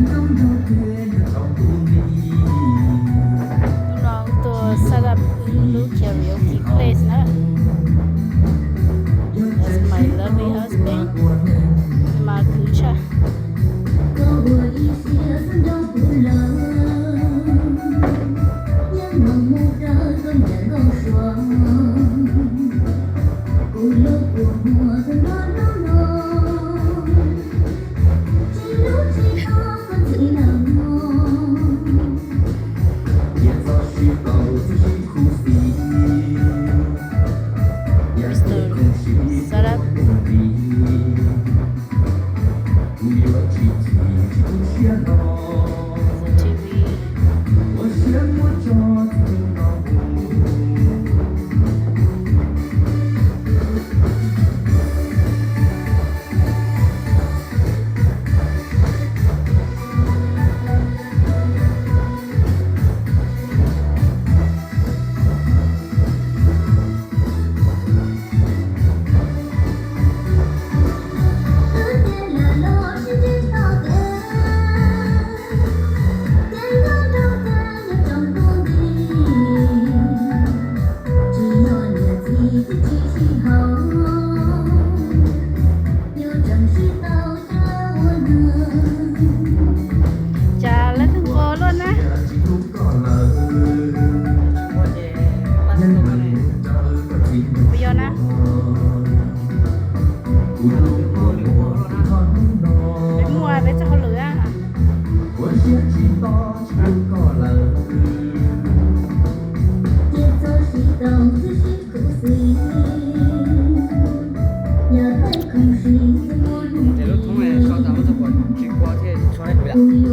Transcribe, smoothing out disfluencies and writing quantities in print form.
น้องตัวสลับลูก karaoke place นะ That's my lovely husband Makucha 给我一些奋斗不冷，眼盲目的跟眼更爽，孤陋寡默的 no no no， 记录记号和最冷漠。也早许保持苦心，也会空虚的努力。不要去提出羡慕， TV 我羡慕着你老母。jalan tengkolon nah Pion nah Bên ngoài bên trong con lửa à 我先知道出高冷，节奏是动自辛苦心，要太空虚的我努力，不用